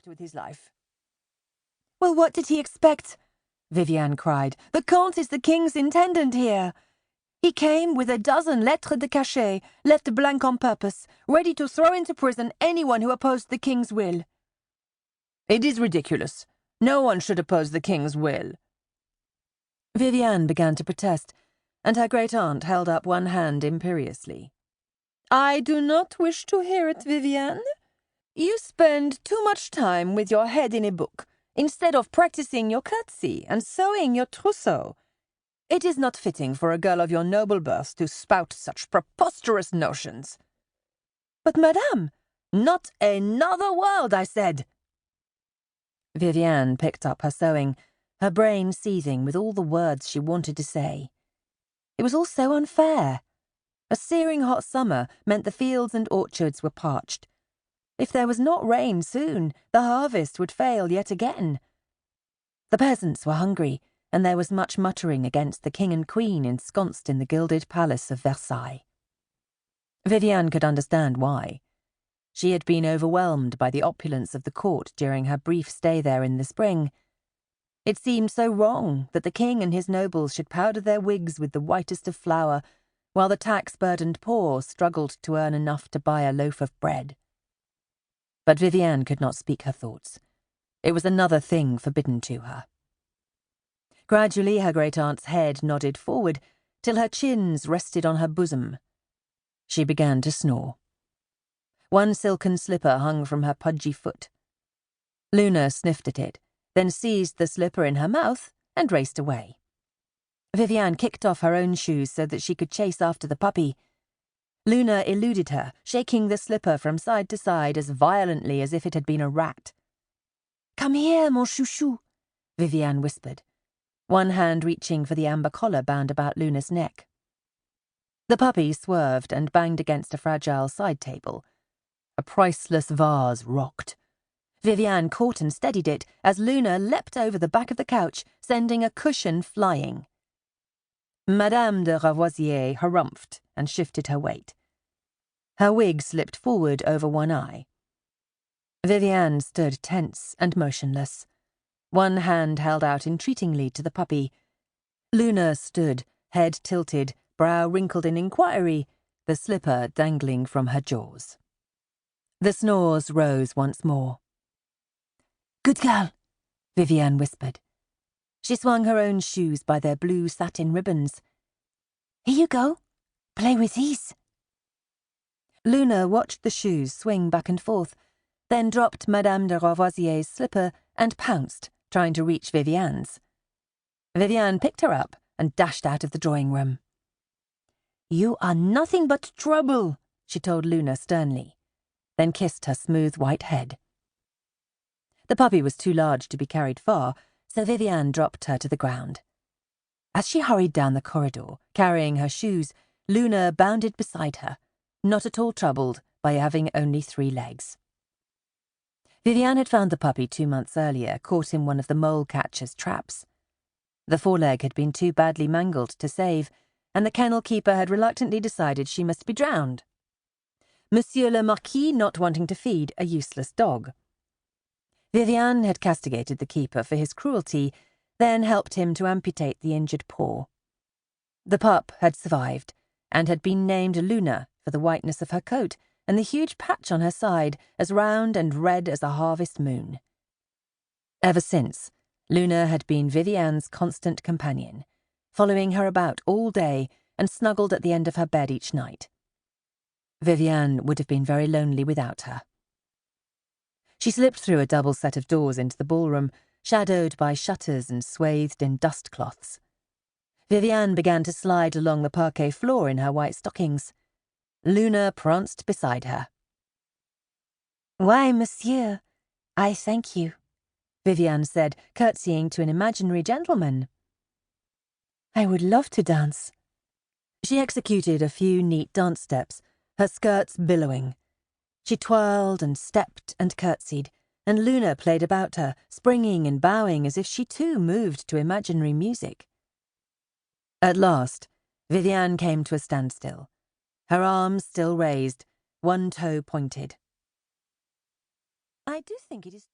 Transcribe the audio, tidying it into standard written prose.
with his life. "Well, what did he expect?" Viviane cried. "The Comte is the king's intendant here. He came with a dozen lettres de cachet, left blank on purpose, ready to throw into prison anyone who opposed the king's will." "It is ridiculous. No one should oppose the king's will." Viviane began to protest, and her great-aunt held up one hand imperiously. "I do not wish to hear it, Viviane. You spend too much time with your head in a book, instead of practicing your curtsy and sewing your trousseau. It is not fitting for a girl of your noble birth to spout such preposterous notions." "But, madame—" "Not another word, I said." Viviane picked up her sewing, her brain seething with all the words she wanted to say. It was all so unfair. A searing hot summer meant the fields and orchards were parched. If there was not rain soon, the harvest would fail yet again. The peasants were hungry, and there was much muttering against the king and queen ensconced in the gilded palace of Versailles. Viviane could understand why. She had been overwhelmed by the opulence of the court during her brief stay there in the spring. It seemed so wrong that the king and his nobles should powder their wigs with the whitest of flour, while the tax-burdened poor struggled to earn enough to buy a loaf of bread. But Viviane could not speak her thoughts. It was another thing forbidden to her. Gradually her great-aunt's head nodded forward till her chins rested on her bosom. She began to snore. One silken slipper hung from her pudgy foot. Luna sniffed at it, then seized the slipper in her mouth and raced away. Viviane kicked off her own shoes so that she could chase after the puppy. Luna eluded her, shaking the slipper from side to side as violently as if it had been a rat. "Come here, mon chouchou," Viviane whispered, one hand reaching for the amber collar bound about Luna's neck. The puppy swerved and banged against a fragile side table. A priceless vase rocked. Viviane caught and steadied it as Luna leapt over the back of the couch, sending a cushion flying. Madame de Ravoisier harumphed and shifted her weight. Her wig slipped forward over one eye. Viviane stood tense and motionless, one hand held out entreatingly to the puppy. Luna stood, head tilted, brow wrinkled in inquiry, the slipper dangling from her jaws. The snores rose once more. "Good girl," Viviane whispered. She swung her own shoes by their blue satin ribbons. "Here you go. Play with these." Luna watched the shoes swing back and forth, then dropped Madame de Ravoisier's slipper and pounced, trying to reach Viviane's. Viviane picked her up and dashed out of the drawing-room. "You are nothing but trouble," she told Luna sternly, then kissed her smooth white head. The puppy was too large to be carried far, so Viviane dropped her to the ground. As she hurried down the corridor, carrying her shoes, Luna bounded beside her, not at all troubled by having only 3 legs. Viviane had found the puppy 2 months earlier, caught in one of the mole-catcher's traps. The foreleg had been too badly mangled to save, and the kennel-keeper had reluctantly decided she must be drowned. Monsieur le Marquis not wanting to feed a useless dog. Viviane had castigated the keeper for his cruelty, then helped him to amputate the injured paw. The pup had survived, and had been named Luna for the whiteness of her coat and the huge patch on her side as round and red as a harvest moon. Ever since, Luna had been Viviane's constant companion, following her about all day and snuggled at the end of her bed each night. Viviane would have been very lonely without her. She slipped through a double set of doors into the ballroom, shadowed by shutters and swathed in dust cloths. Viviane began to slide along the parquet floor in her white stockings. Luna pranced beside her. "Why, monsieur, I thank you," Viviane said, curtsying to an imaginary gentleman. "I would love to dance." She executed a few neat dance steps, her skirts billowing. She twirled and stepped and curtsied, and Luna played about her, springing and bowing as if she too moved to imaginary music. At last, Viviane came to a standstill, her arms still raised, one toe pointed. "I do think it is too..."